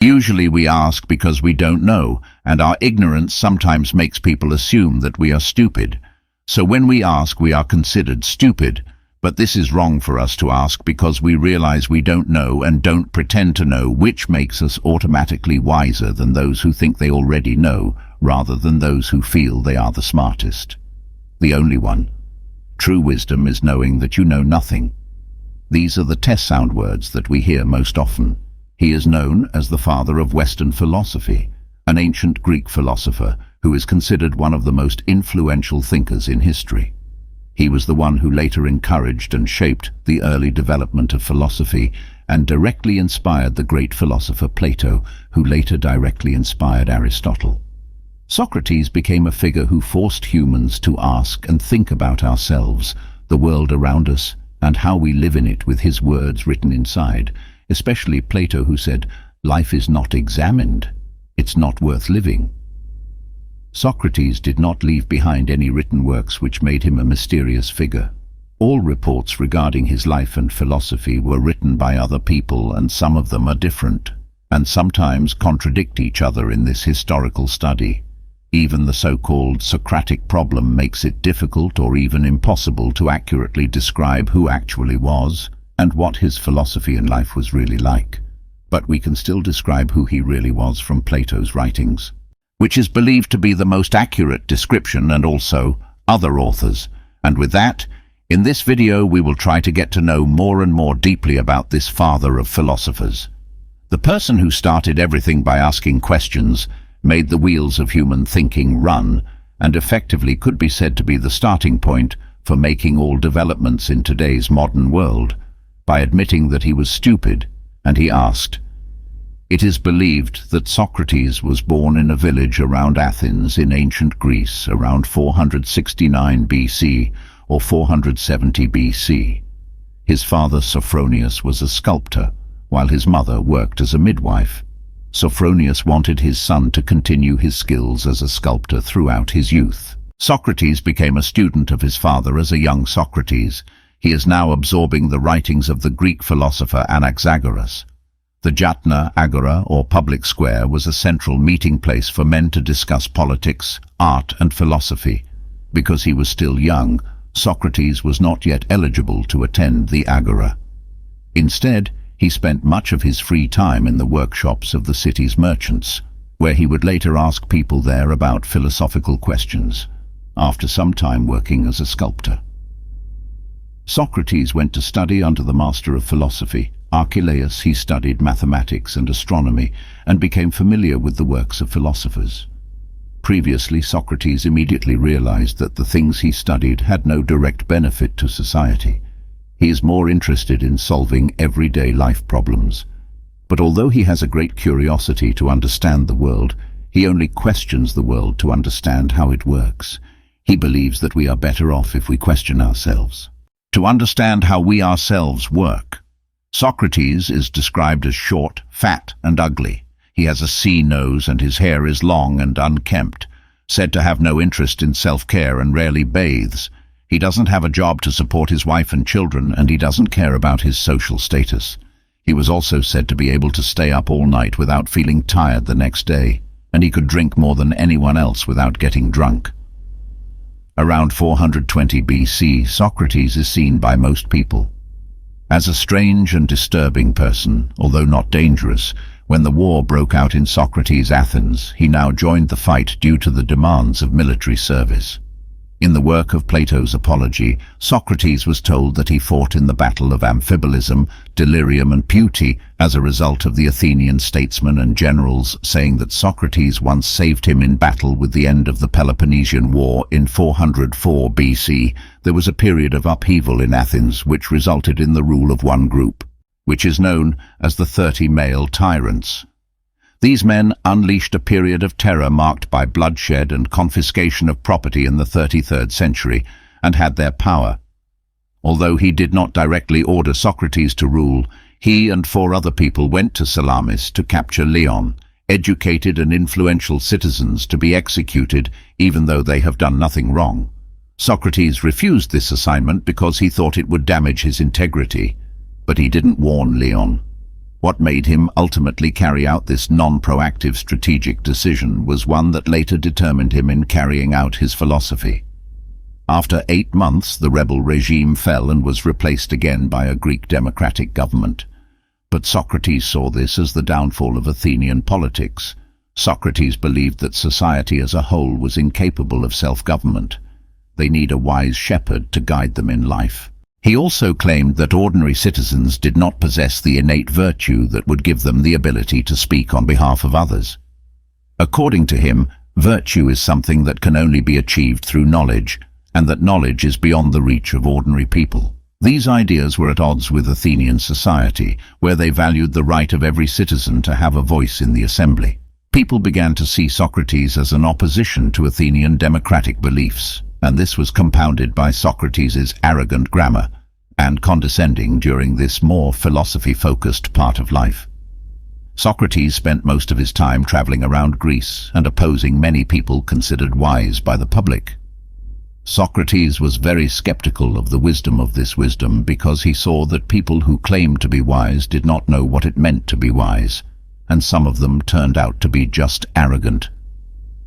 Usually we ask because we don't know, and our ignorance sometimes makes people assume that we are stupid. So when we ask, we are considered stupid. But this is wrong for us to ask because we realize we don't know and don't pretend to know, which makes us automatically wiser than those who think they already know, rather than those who feel they are the smartest. The only one. True wisdom is knowing that you know nothing. These are the test sound words that we hear most often. He is known as the father of Western philosophy, an ancient Greek philosopher who is considered one of the most influential thinkers in history. He was the one who later encouraged and shaped the early development of philosophy and directly inspired the great philosopher Plato, who later directly inspired Aristotle. Socrates became a figure who forced humans to ask and think about ourselves, the world around us, and how we live in it with his words written inside, especially Plato, who said, "Life is not examined. It's not worth living." Socrates did not leave behind any written works which made him a mysterious figure. All reports regarding his life and philosophy were written by other people, and some of them are different, and sometimes contradict each other in this historical study. Even the so-called Socratic problem makes it difficult or even impossible to accurately describe who actually was and what his philosophy and life was really like. But we can still describe who he really was from Plato's writings, which is believed to be the most accurate description, and also other authors. And with that, in this video we will try to get to know more and more deeply about this father of philosophers. The person who started everything by asking questions, made the wheels of human thinking run, and effectively could be said to be the starting point for making all developments in today's modern world, by admitting that he was stupid, and he asked. It is believed that Socrates was born in a village around Athens in ancient Greece around 469 BC or 470 BC. His father Sophronius was a sculptor, while his mother worked as a midwife. Sophronius wanted his son to continue his skills as a sculptor throughout his youth. Socrates became a student of his father as a young Socrates. He is now absorbing the writings of the Greek philosopher Anaxagoras. The Jatna Agora, or public square, was a central meeting place for men to discuss politics, art and philosophy. Because he was still young, Socrates was not yet eligible to attend the Agora. Instead, he spent much of his free time in the workshops of the city's merchants, where he would later ask people there about philosophical questions, after some time working as a sculptor. Socrates went to study under the master of philosophy, Archelaus. He studied mathematics and astronomy and became familiar with the works of philosophers. Previously, Socrates immediately realized that the things he studied had no direct benefit to society. He is more interested in solving everyday life problems. But although he has a great curiosity to understand the world, he only questions the world to understand how it works. He believes that we are better off if we question ourselves, to understand how we ourselves work. Socrates is described as short, fat and ugly. He has a C nose and his hair is long and unkempt, said to have no interest in self-care and rarely bathes. He doesn't have a job to support his wife and children, and he doesn't care about his social status. He was also said to be able to stay up all night without feeling tired the next day, and he could drink more than anyone else without getting drunk. Around 420 BC, Socrates is seen by most people as a strange and disturbing person, although not dangerous. When the war broke out in Socrates' Athens, he now joined the fight due to the demands of military service. In the work of Plato's Apology, Socrates was told that he fought in the battle of Amphibolism, Delirium and Puteoli as a result of the Athenian statesmen and generals saying that Socrates once saved him in battle with the end of the Peloponnesian War in 404 BC. There was a period of upheaval in Athens which resulted in the rule of one group, which is known as the 30 male tyrants. These men unleashed a period of terror marked by bloodshed and confiscation of property in the 33rd century, and had their power. Although he did not directly order Socrates to rule, he and 4 other people went to Salamis to capture Leon, educated and influential citizens to be executed even though they have done nothing wrong. Socrates refused this assignment because he thought it would damage his integrity, but he didn't warn Leon. What made him ultimately carry out this non-proactive strategic decision was one that later determined him in carrying out his philosophy. After 8 months, the rebel regime fell and was replaced again by a Greek democratic government. But Socrates saw this as the downfall of Athenian politics. Socrates believed that society as a whole was incapable of self-government. They need a wise shepherd to guide them in life. He also claimed that ordinary citizens did not possess the innate virtue that would give them the ability to speak on behalf of others. According to him, virtue is something that can only be achieved through knowledge, and that knowledge is beyond the reach of ordinary people. These ideas were at odds with Athenian society, where they valued the right of every citizen to have a voice in the assembly. People began to see Socrates as an opposition to Athenian democratic beliefs, and this was compounded by Socrates' arrogant grammar and condescending during this more philosophy-focused part of life. Socrates spent most of his time traveling around Greece and opposing many people considered wise by the public. Socrates was very skeptical of the wisdom of this wisdom because he saw that people who claimed to be wise did not know what it meant to be wise, and some of them turned out to be just arrogant.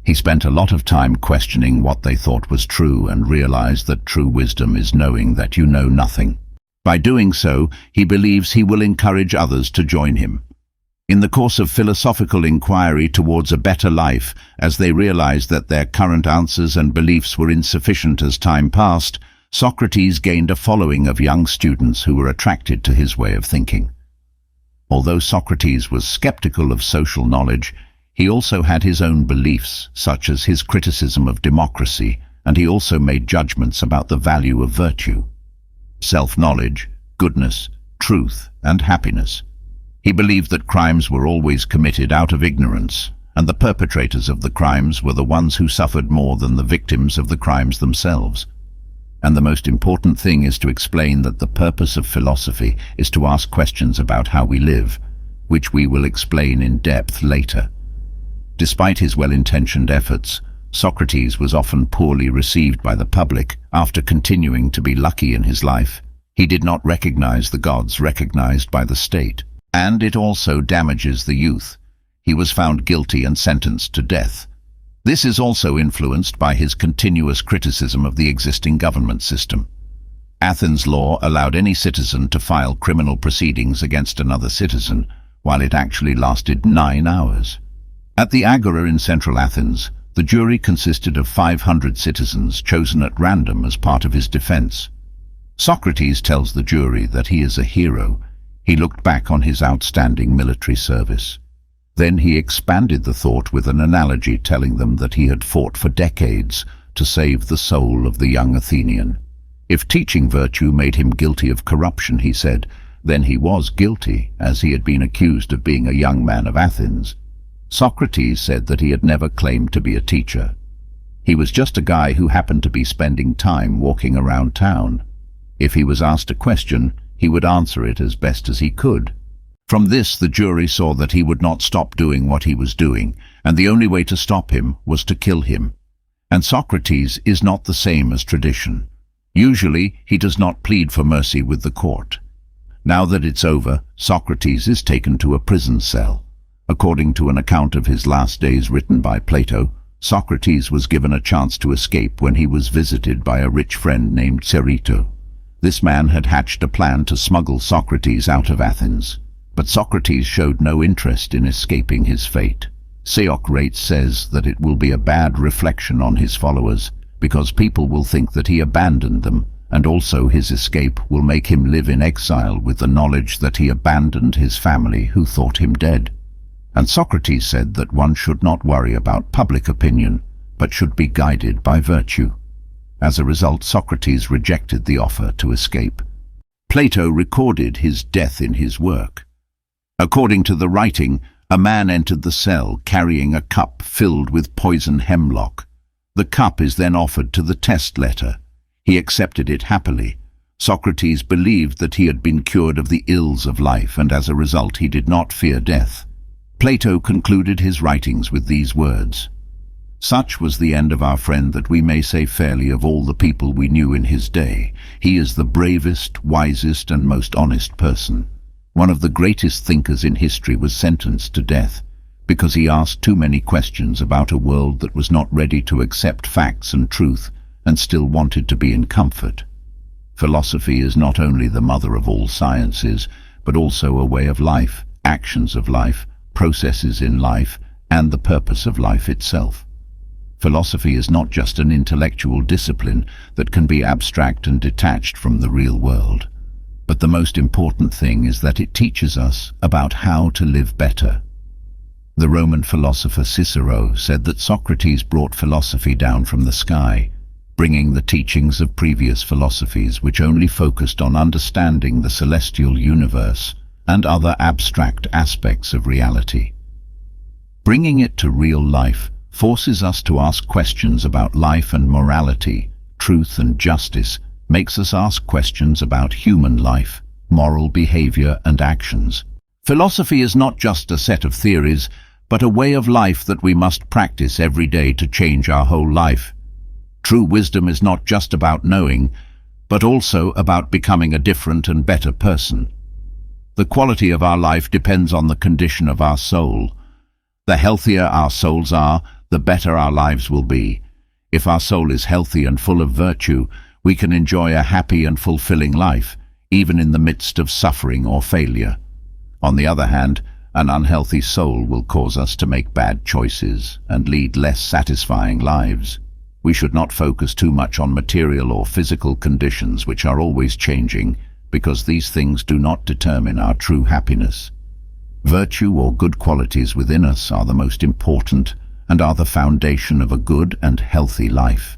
He spent a lot of time questioning what they thought was true and realized that true wisdom is knowing that you know nothing. By doing so, he believes he will encourage others to join him. In the course of philosophical inquiry towards a better life, as they realized that their current answers and beliefs were insufficient as time passed, Socrates gained a following of young students who were attracted to his way of thinking. Although Socrates was skeptical of social knowledge, he also had his own beliefs, such as his criticism of democracy, and he also made judgments about the value of virtue, self-knowledge, goodness, truth, and happiness. He believed that crimes were always committed out of ignorance, and the perpetrators of the crimes were the ones who suffered more than the victims of the crimes themselves. And the most important thing is to explain that the purpose of philosophy is to ask questions about how we live, which we will explain in depth later. Despite his well-intentioned efforts, Socrates was often poorly received by the public. After continuing to be lucky in his life, he did not recognize the gods recognized by the state, and it also damages the youth. He was found guilty and sentenced to death. This is also influenced by his continuous criticism of the existing government system. Athens' law allowed any citizen to file criminal proceedings against another citizen, while it actually lasted 9 hours. At the Agora in central Athens, the jury consisted of 500 citizens chosen at random as part of his defense. Socrates tells the jury that he is a hero. He looked back on his outstanding military service. Then he expanded the thought with an analogy telling them that he had fought for decades to save the soul of the young Athenian. If teaching virtue made him guilty of corruption, he said, then he was guilty, as he had been accused of being a young man of Athens. Socrates said that he had never claimed to be a teacher. He was just a guy who happened to be spending time walking around town. If he was asked a question, he would answer it as best as he could. From this, the jury saw that he would not stop doing what he was doing, and the only way to stop him was to kill him. And Socrates is not the same as tradition. Usually, he does not plead for mercy with the court. Now that it's over, Socrates is taken to a prison cell. According to an account of his last days written by Plato, Socrates was given a chance to escape when he was visited by a rich friend named Socrates. This man had hatched a plan to smuggle Socrates out of Athens. But Socrates showed no interest in escaping his fate. Socrates says that it will be a bad reflection on his followers, because people will think that he abandoned them, and also his escape will make him live in exile with the knowledge that he abandoned his family who thought him dead. And Socrates said that one should not worry about public opinion, but should be guided by virtue. As a result, Socrates rejected the offer to escape. Plato recorded his death in his work. According to the writing, a man entered the cell carrying a cup filled with poison hemlock. The cup is then offered to the test letter. He accepted it happily. Socrates believed that he had been cured of the ills of life, and as a result he did not fear death. Plato concluded his writings with these words: "Such was the end of our friend that we may say fairly of all the people we knew in his day. He is the bravest, wisest, and most honest person." One of the greatest thinkers in history was sentenced to death because he asked too many questions about a world that was not ready to accept facts and truth and still wanted to be in comfort. Philosophy is not only the mother of all sciences, but also a way of life, actions of life, processes in life, and the purpose of life itself. Philosophy is not just an intellectual discipline that can be abstract and detached from the real world. But the most important thing is that it teaches us about how to live better. The Roman philosopher Cicero said that Socrates brought philosophy down from the sky, bringing the teachings of previous philosophies which only focused on understanding the celestial universe and other abstract aspects of reality. Bringing it to real life forces us to ask questions about life and morality, truth and justice, makes us ask questions about human life, moral behavior and actions. Philosophy is not just a set of theories, but a way of life that we must practice every day to change our whole life. True wisdom is not just about knowing, but also about becoming a different and better person. The quality of our life depends on the condition of our soul. The healthier our souls are, the better our lives will be. If our soul is healthy and full of virtue, we can enjoy a happy and fulfilling life, even in the midst of suffering or failure. On the other hand, an unhealthy soul will cause us to make bad choices and lead less satisfying lives. We should not focus too much on material or physical conditions which are always changing, because these things do not determine our true happiness. Virtue or good qualities within us are the most important and are the foundation of a good and healthy life.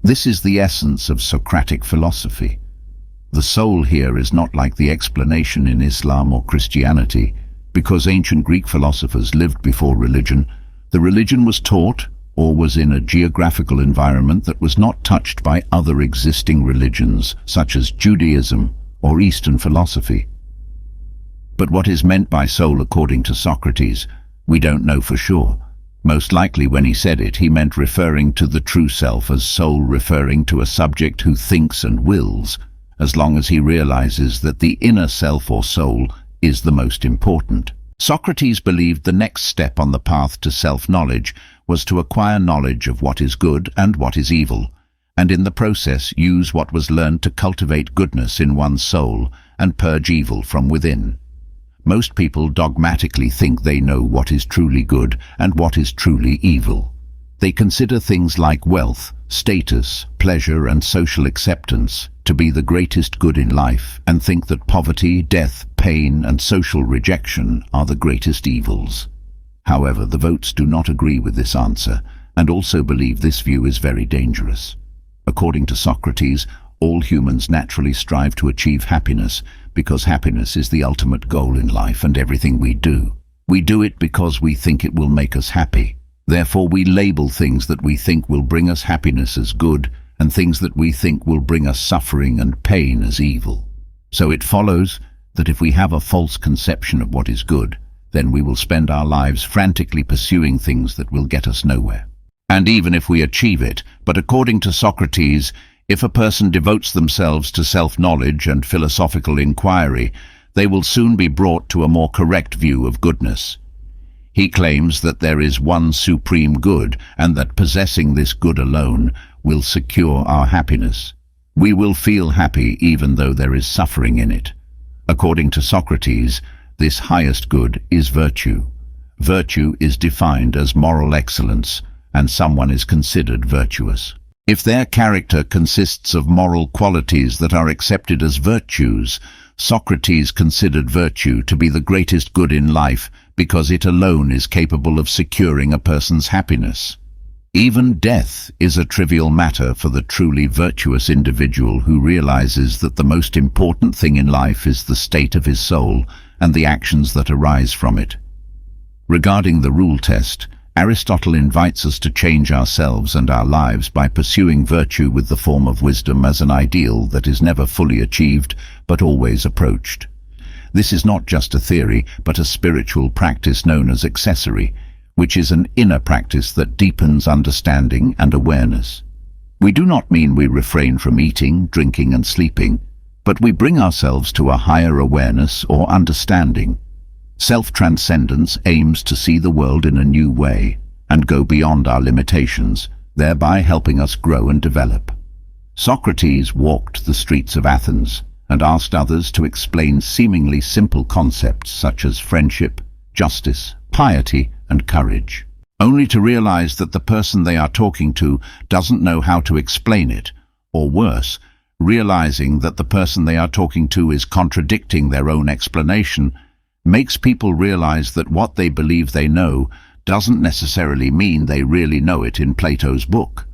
This is the essence of Socratic philosophy. The soul here is not like the explanation in Islam or Christianity. Because ancient Greek philosophers lived before religion, the religion was taught or was in a geographical environment that was not touched by other existing religions, such as Judaism or Eastern philosophy. But what is meant by soul according to Socrates, we don't know for sure. Most likely when he said it, he meant referring to the true self as soul, referring to a subject who thinks and wills, as long as he realizes that the inner self or soul is the most important. Socrates believed the next step on the path to self-knowledge was to acquire knowledge of what is good and what is evil, and in the process use what was learned to cultivate goodness in one's soul and purge evil from within. Most people dogmatically think they know what is truly good and what is truly evil. They consider things like wealth, status, pleasure and social acceptance to be the greatest good in life, and think that poverty, death, pain and social rejection are the greatest evils. However, the votes do not agree with this answer and also believe this view is very dangerous. According to Socrates, all humans naturally strive to achieve happiness because happiness is the ultimate goal in life and everything we do. We do it because we think it will make us happy. Therefore, we label things that we think will bring us happiness as good and things that we think will bring us suffering and pain as evil. So it follows that if we have a false conception of what is good, then we will spend our lives frantically pursuing things that will get us nowhere. And even if we achieve it, but according to Socrates, if a person devotes themselves to self-knowledge and philosophical inquiry, they will soon be brought to a more correct view of goodness. He claims that there is one supreme good and that possessing this good alone will secure our happiness. We will feel happy even though there is suffering in it. According to Socrates, this highest good is virtue. Virtue is defined as moral excellence, and someone is considered virtuous if their character consists of moral qualities that are accepted as virtues. Socrates considered virtue to be the greatest good in life because it alone is capable of securing a person's happiness. Even death is a trivial matter for the truly virtuous individual who realizes that the most important thing in life is the state of his soul and the actions that arise from it. Regarding the rule test, Aristotle invites us to change ourselves and our lives by pursuing virtue with the form of wisdom as an ideal that is never fully achieved but always approached. This is not just a theory but a spiritual practice known as accessory, which is an inner practice that deepens understanding and awareness. We do not mean we refrain from eating, drinking and sleeping. but we bring ourselves to a higher awareness or understanding. Self-transcendence aims to see the world in a new way and go beyond our limitations, thereby helping us grow and develop. Socrates walked the streets of Athens and asked others to explain seemingly simple concepts such as friendship, justice, piety, and courage, only to realize that the person they are talking to doesn't know how to explain it, or worse, realizing that the person they are talking to is contradicting their own explanation, makes people realize that what they believe they know doesn't necessarily mean they really know it in Plato's book.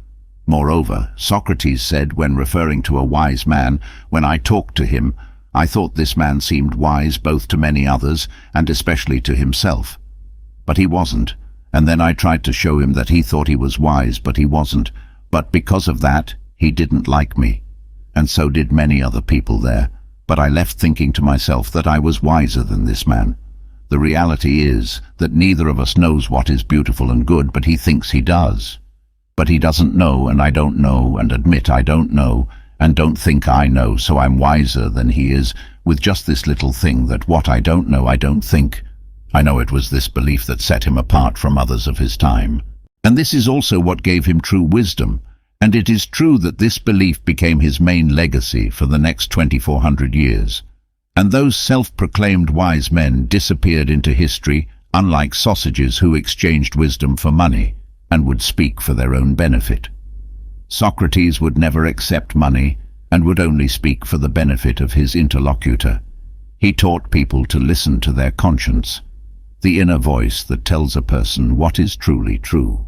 Moreover, Socrates said when referring to a wise man, "When I talked to him, I thought this man seemed wise both to many others and especially to himself. But he wasn't, and then I tried to show him that he thought he was wise, but he wasn't. But because of that, he didn't like me. And so did many other people there. But I left thinking to myself that I was wiser than this man. The reality is that neither of us knows what is beautiful and good, but he thinks he does. But he doesn't know, and I don't know, and admit I don't know, and don't think I know, so I'm wiser than he is, with just this little thing that what I don't know I don't think." I know it was this belief that set him apart from others of his time. And this is also what gave him true wisdom, and it is true that this belief became his main legacy for the next 2400 years. And those self-proclaimed wise men disappeared into history, unlike sausages who exchanged wisdom for money and would speak for their own benefit. Socrates would never accept money and would only speak for the benefit of his interlocutor. He taught people to listen to their conscience, the inner voice that tells a person what is truly true.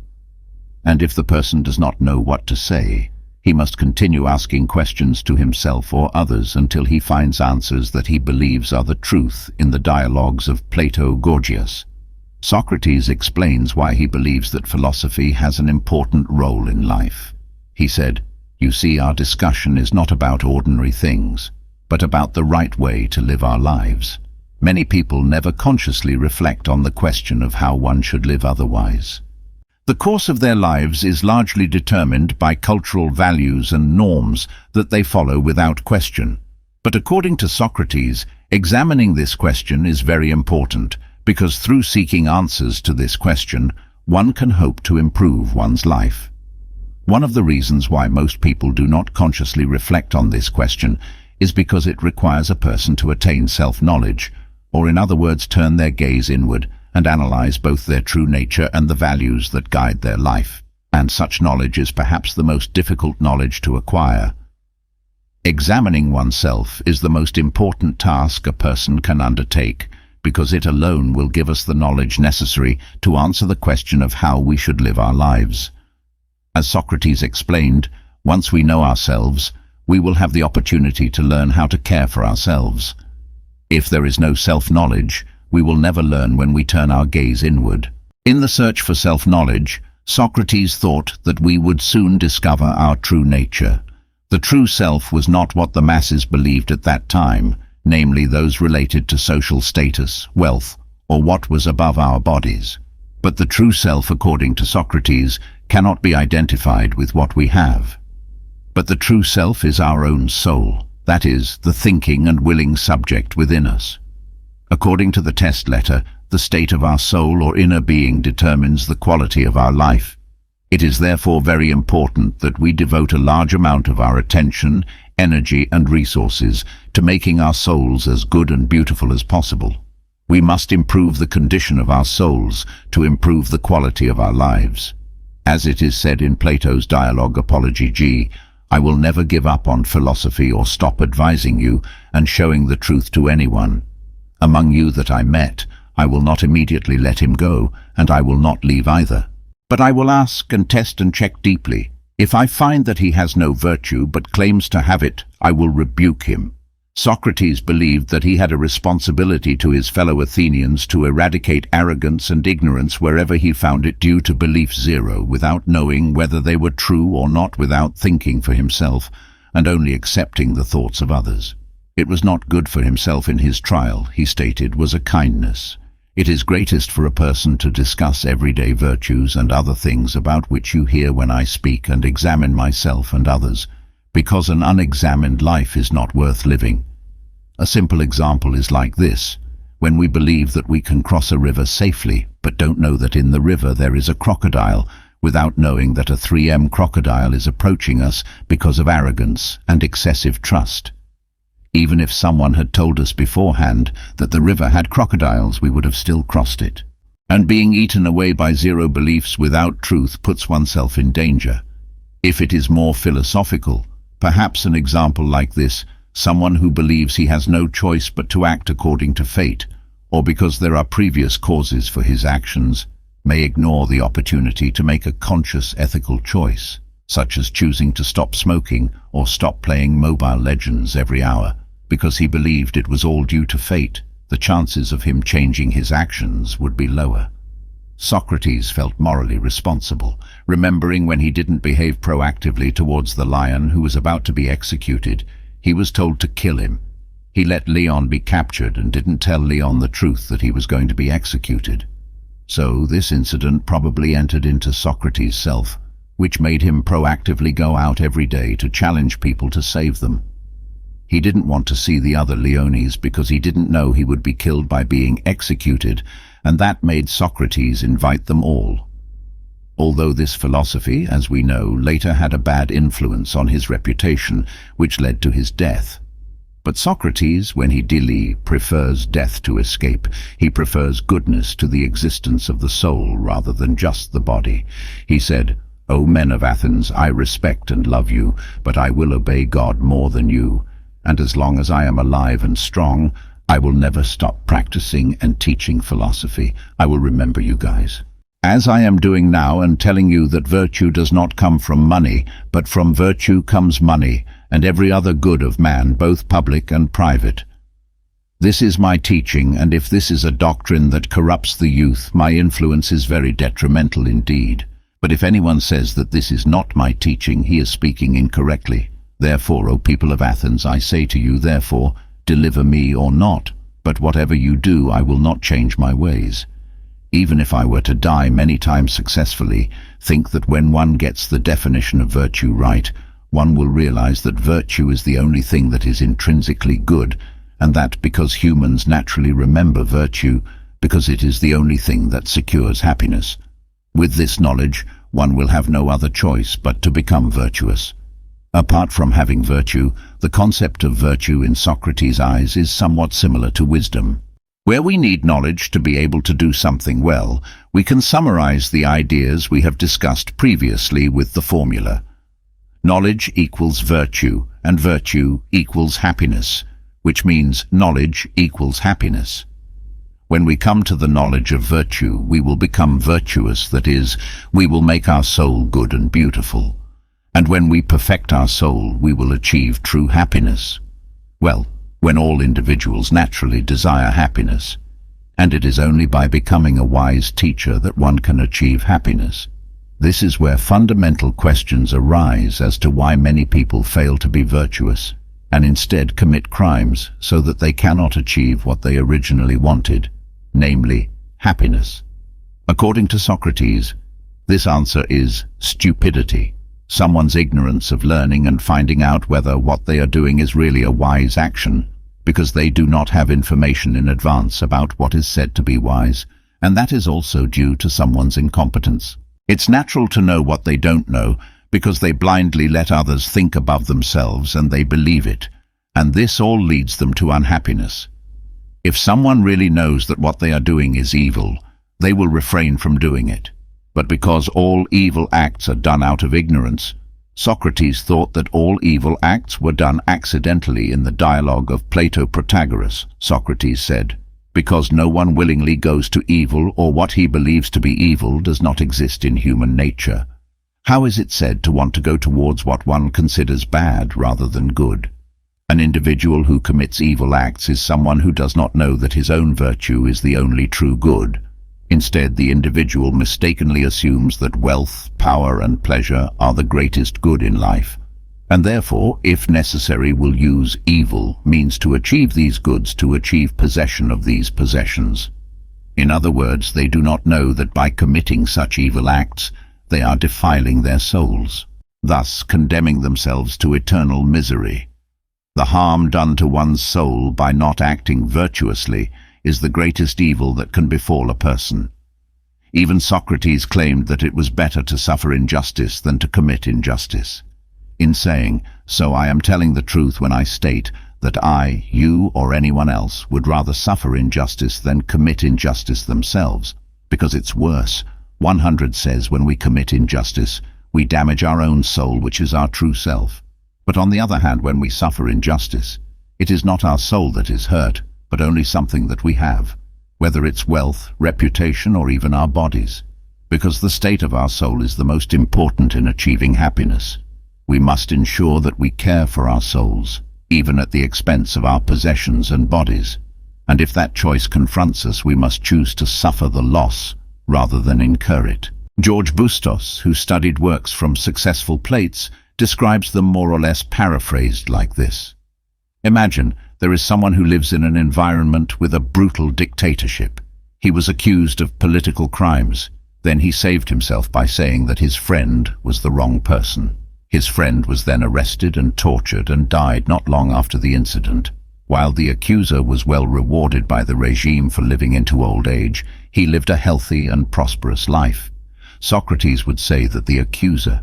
And if the person does not know what to say, he must continue asking questions to himself or others until he finds answers that he believes are the truth in the dialogues of Plato Gorgias. Socrates explains why he believes that philosophy has an important role in life. He said, "You see, our discussion is not about ordinary things, but about the right way to live our lives. Many people never consciously reflect on the question of how one should live otherwise. The course of their lives is largely determined by cultural values and norms that they follow without question. But according to Socrates, examining this question is very important, because through seeking answers to this question, one can hope to improve one's life." One of the reasons why most people do not consciously reflect on this question is because it requires a person to attain self-knowledge, or in other words, turn their gaze inward and analyze both their true nature and the values that guide their life. And such knowledge is perhaps the most difficult knowledge to acquire. Examining oneself is the most important task a person can undertake, because it alone will give us the knowledge necessary to answer the question of how we should live our lives. As Socrates explained, once we know ourselves, we will have the opportunity to learn how to care for ourselves. If there is no self-knowledge, we will never learn when we turn our gaze inward. In the search for self-knowledge, Socrates thought that we would soon discover our true nature. The true self was not what the masses believed at that time, namely those related to social status, wealth, or what was above our bodies. But the true self, according to Socrates, cannot be identified with what we have. But the true self is our own soul, that is, the thinking and willing subject within us. According to the test letter, the state of our soul or inner being determines the quality of our life. It is therefore very important that we devote a large amount of our attention, energy and resources to making our souls as good and beautiful as possible. We must improve the condition of our souls to improve the quality of our lives. As it is said in Plato's dialogue Apology G, "I will never give up on philosophy or stop advising you and showing the truth to anyone. Among you that I met, I will not immediately let him go, and I will not leave either. But I will ask and test and check deeply. If I find that he has no virtue but claims to have it, I will rebuke him." Socrates believed that he had a responsibility to his fellow Athenians to eradicate arrogance and ignorance wherever he found it due to belief zero, without knowing whether they were true or not, without thinking for himself, and only accepting the thoughts of others. It was not good for himself in his trial, he stated, was a kindness. It is greatest for a person to discuss everyday virtues and other things about which you hear when I speak and examine myself and others, because an unexamined life is not worth living. A simple example is like this: when we believe that we can cross a river safely, but don't know that in the river there is a crocodile, without knowing that a 3M crocodile is approaching us because of arrogance and excessive trust. Even if someone had told us beforehand that the river had crocodiles, we would have still crossed it. And being eaten away by zero beliefs without truth puts oneself in danger. If it is more philosophical, perhaps an example like this: someone who believes he has no choice but to act according to fate, or because there are previous causes for his actions, may ignore the opportunity to make a conscious ethical choice, such as choosing to stop smoking or stop playing Mobile Legends every hour, because he believed it was all due to fate. The chances of him changing his actions would be lower. Socrates felt morally responsible, remembering when he didn't behave proactively towards the lion who was about to be executed. He was told to kill him. He let Leon be captured and didn't tell Leon the truth that he was going to be executed. So this incident probably entered into Socrates' self, which made him proactively go out every day to challenge people to save them. He didn't want to see the other Leones because he didn't know he would be killed by being executed, and that made Socrates invite them all. Although this philosophy, as we know, later had a bad influence on his reputation, which led to his death. But Socrates, when he dilly prefers death to escape, he prefers goodness to the existence of the soul rather than just the body. He said, "O men of Athens, I respect and love you, but I will obey God more than you. And as long as I am alive and strong, I will never stop practicing and teaching philosophy. I will remember you guys. As I am doing now and telling you that virtue does not come from money, but from virtue comes money, and every other good of man, both public and private. This is my teaching, and if this is a doctrine that corrupts the youth, my influence is very detrimental indeed. But if anyone says that this is not my teaching, he is speaking incorrectly. Therefore, O people of Athens, I say to you, therefore, deliver me or not, but whatever you do, I will not change my ways. Even if I were to die many times successfully, think that when one gets the definition of virtue right, one will realize that virtue is the only thing that is intrinsically good, and that because humans naturally remember virtue, because it is the only thing that secures happiness. With this knowledge, one will have no other choice but to become virtuous. Apart from having virtue, the concept of virtue in Socrates' eyes is somewhat similar to wisdom. Where we need knowledge to be able to do something well, we can summarize the ideas we have discussed previously with the formula. Knowledge equals virtue, and virtue equals happiness, which means knowledge equals happiness. When we come to the knowledge of virtue, we will become virtuous, that is, we will make our soul good and beautiful. And when we perfect our soul, we will achieve true happiness. Well, when all individuals naturally desire happiness, and it is only by becoming a wise teacher that one can achieve happiness. This is where fundamental questions arise as to why many people fail to be virtuous, and instead commit crimes so that they cannot achieve what they originally wanted, namely, happiness. According to Socrates, this answer is stupidity. Someone's ignorance of learning and finding out whether what they are doing is really a wise action, because they do not have information in advance about what is said to be wise, and that is also due to someone's incompetence. It's natural to know what they don't know, because they blindly let others think above themselves and they believe it, and this all leads them to unhappiness. If someone really knows that what they are doing is evil, they will refrain from doing it. But because all evil acts are done out of ignorance, Socrates thought that all evil acts were done accidentally. In the dialogue of Plato-Protagoras, Socrates said, "Because no one willingly goes to evil, or what he believes to be evil does not exist in human nature. How is it said to want to go towards what one considers bad rather than good? An individual who commits evil acts is someone who does not know that his own virtue is the only true good. Instead, the individual mistakenly assumes that wealth, power, and pleasure are the greatest good in life, and therefore, if necessary, will use evil means to achieve these goods to achieve possession of these possessions. In other words, they do not know that by committing such evil acts, they are defiling their souls. thus condemning themselves to eternal misery. The harm done to one's soul by not acting virtuously is the greatest evil that can befall a person. Even Socrates claimed that it was better to suffer injustice than to commit injustice. In saying, "So I am telling the truth when I state that I, you, or anyone else would rather suffer injustice than commit injustice themselves, because it's worse." 100 says when we commit injustice, we damage our own soul, which is our true self. But on the other hand, when we suffer injustice, it is not our soul that is hurt, but only something that we have, whether it's wealth, reputation, or even our bodies. Because the state of our soul is the most important in achieving happiness. We must ensure that we care for our souls, even at the expense of our possessions and bodies. And if that choice confronts us, we must choose to suffer the loss rather than incur it. George Bustos, who studied works from successful plates, describes them more or less paraphrased like this. Imagine there is someone who lives in an environment with a brutal dictatorship. He was accused of political crimes. Then he saved himself by saying that his friend was the wrong person. His friend was then arrested and tortured and died not long after the incident. While the accuser was well rewarded by the regime for living into old age, he lived a healthy and prosperous life. Socrates would say that the accuser,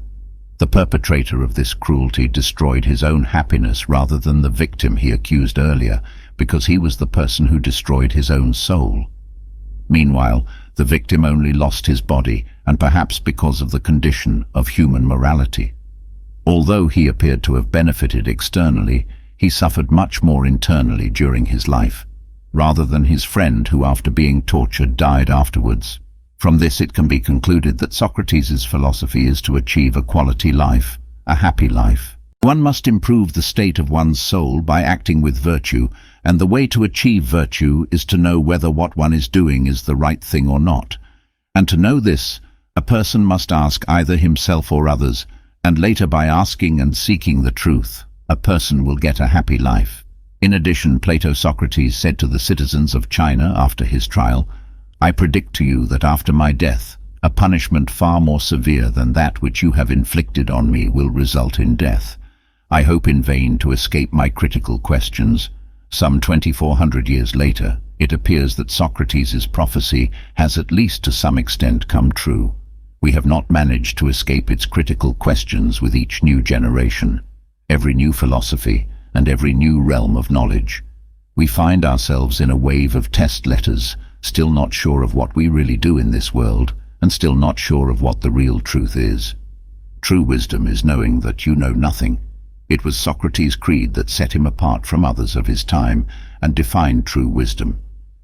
the perpetrator of this cruelty, destroyed his own happiness rather than the victim he accused earlier, because he was the person who destroyed his own soul. Meanwhile, the victim only lost his body, and perhaps because of the condition of human morality. Although he appeared to have benefited externally, he suffered much more internally during his life, rather than his friend who, after being tortured, died afterwards. From this it can be concluded that Socrates' philosophy is to achieve a quality life, a happy life. One must improve the state of one's soul by acting with virtue, and the way to achieve virtue is to know whether what one is doing is the right thing or not. And to know this, a person must ask either himself or others, and later by asking and seeking the truth, a person will get a happy life. In addition, Socrates said to the citizens of China after his trial, "I predict to you that after my death, a punishment far more severe than that which you have inflicted on me will result in death. I hope in vain to escape my critical questions." Some 2400 years later, it appears that Socrates' prophecy has at least to some extent come true. We have not managed to escape its critical questions with each new generation, every new philosophy, and every new realm of knowledge. We find ourselves in a wave of test letters, still not sure of what we really do in this world, and still not sure of what the real truth is. True wisdom is knowing that you know nothing. It was Socrates' creed that set him apart from others of his time and defined true wisdom.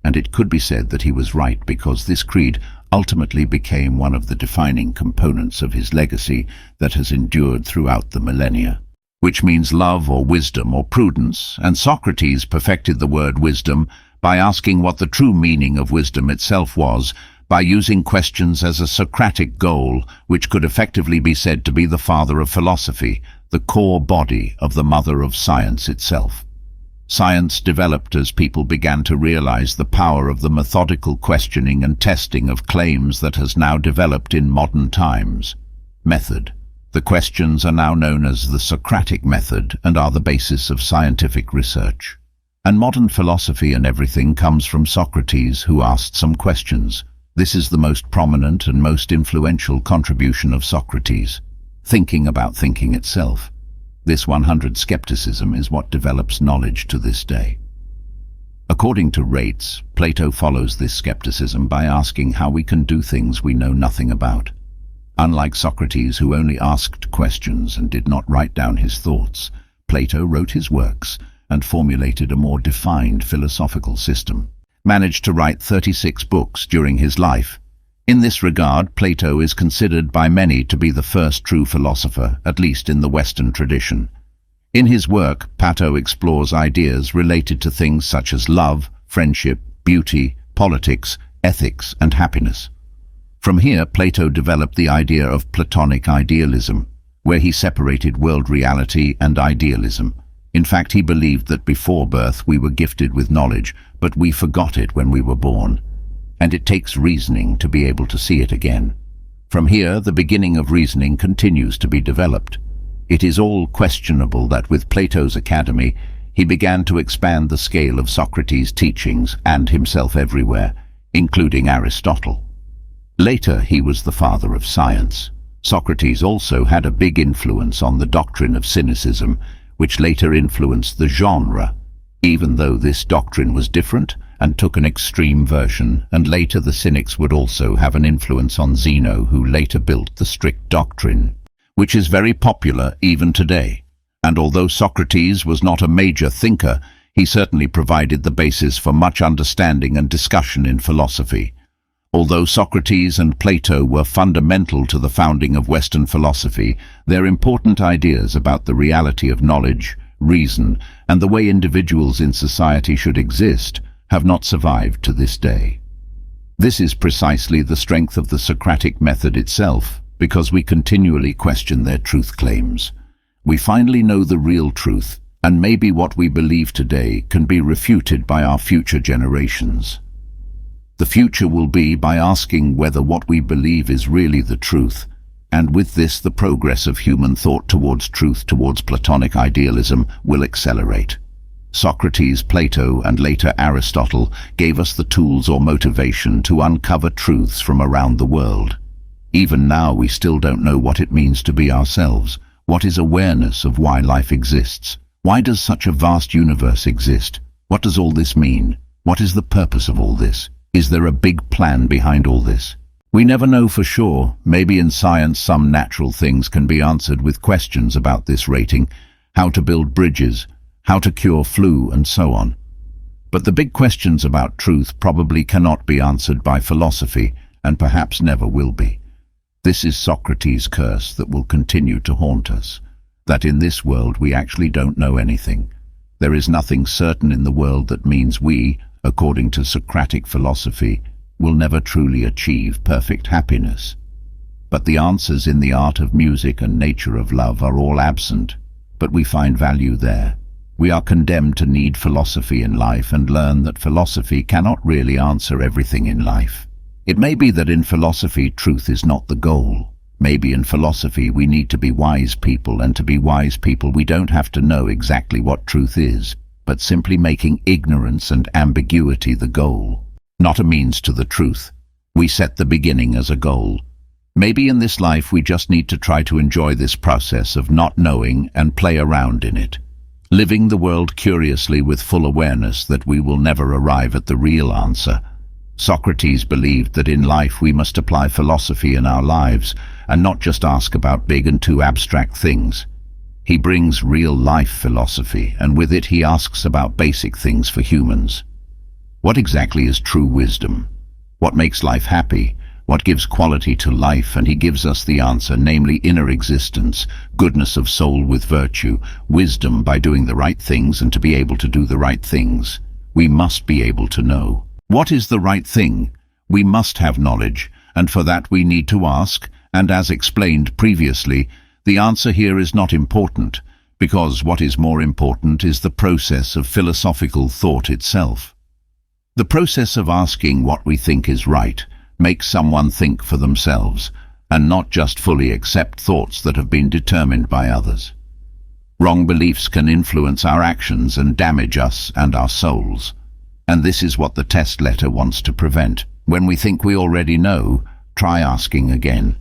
And it could be said that he was right, because this creed ultimately became one of the defining components of his legacy that has endured throughout the millennia, which means love or wisdom or prudence, and Socrates perfected the word wisdom by asking what the true meaning of wisdom itself was, by using questions as a Socratic goal, which could effectively be said to be the father of philosophy, the core body of the mother of science itself. Science developed as people began to realize the power of the methodical questioning and testing of claims that has now developed in modern times. Method. The questions are now known as the Socratic method and are the basis of scientific research. And modern philosophy and everything comes from Socrates, who asked some questions. This is the most prominent and most influential contribution of Socrates, thinking about thinking itself. This 100 skepticism is what develops knowledge to this day. According to Rates, Plato follows this skepticism by asking how we can do things we know nothing about. Unlike Socrates, who only asked questions and did not write down his thoughts, Plato wrote his works and formulated a more defined philosophical system, managed to write 36 books during his life. In this regard, Plato is considered by many to be the first true philosopher, at least in the Western tradition. In his work, Plato explores ideas related to things such as love, friendship, beauty, politics, ethics, and happiness. From here, Plato developed the idea of Platonic idealism, where he separated world reality and idealism. In fact, he believed that before birth we were gifted with knowledge, but we forgot it when we were born, and it takes reasoning to be able to see it again. From here, the beginning of reasoning continues to be developed. It is all questionable that with Plato's academy, he began to expand the scale of Socrates' teachings and himself everywhere, including Aristotle. Later, he was the father of science. Socrates also had a big influence on the doctrine of cynicism, which later influenced the genre, even though this doctrine was different and took an extreme version, and later the Cynics would also have an influence on Zeno, who later built the strict doctrine, which is very popular even today. And although Socrates was not a major thinker, he certainly provided the basis for much understanding and discussion in philosophy. Although Socrates and Plato were fundamental to the founding of Western philosophy, their important ideas about the reality of knowledge, reason, and the way individuals in society should exist have not survived to this day. This is precisely the strength of the Socratic method itself, because we continually question their truth claims. We finally know the real truth, and maybe what we believe today can be refuted by our future generations. The future will be by asking whether what we believe is really the truth, and with this the progress of human thought towards truth, towards Platonic idealism, will accelerate. Socrates, Plato, and later Aristotle gave us the tools or motivation to uncover truths from around the world. Even now we still don't know what it means to be ourselves. What is awareness of why life exists? Why does such a vast universe exist? What does all this mean? What is the purpose of all this? Is there a big plan behind all this? We never know for sure. Maybe in science some natural things can be answered with questions about this rating, how to build bridges, how to cure flu, and so on. But the big questions about truth probably cannot be answered by philosophy, and perhaps never will be. This is Socrates' curse that will continue to haunt us, that in this world we actually don't know anything. There is nothing certain in the world that means we, according to Socratic philosophy, will never truly achieve perfect happiness. But the answers in the art of music and nature of love are all absent, but we find value there. We are condemned to need philosophy in life and learn that philosophy cannot really answer everything in life. It may be that in philosophy truth is not the goal. Maybe in philosophy we need to be wise people, and to be wise people we don't have to know exactly what truth is, but simply making ignorance and ambiguity the goal, not a means to the truth. We set the beginning as a goal. Maybe in this life we just need to try to enjoy this process of not knowing and play around in it, living the world curiously with full awareness that we will never arrive at the real answer. Socrates believed that in life we must apply philosophy in our lives and not just ask about big and too abstract things. He brings real-life philosophy, and with it he asks about basic things for humans. What exactly is true wisdom? What makes life happy? What gives quality to life? And he gives us the answer, namely inner existence, goodness of soul with virtue, wisdom by doing the right things, and to be able to do the right things, we must be able to know. What is the right thing? We must have knowledge, and for that we need to ask, and as explained previously, the answer here is not important, because what is more important is the process of philosophical thought itself. The process of asking what we think is right makes someone think for themselves, and not just fully accept thoughts that have been determined by others. Wrong beliefs can influence our actions and damage us and our souls. And this is what the test letter wants to prevent. When we think we already know, try asking again.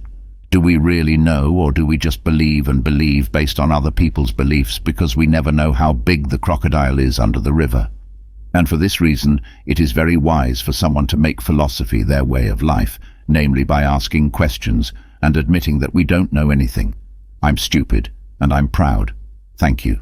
Do we really know, or do we just believe and believe based on other people's beliefs because we never know how big the crocodile is under the river? And for this reason, it is very wise for someone to make philosophy their way of life, namely by asking questions and admitting that we don't know anything. I'm stupid, and I'm proud. Thank you.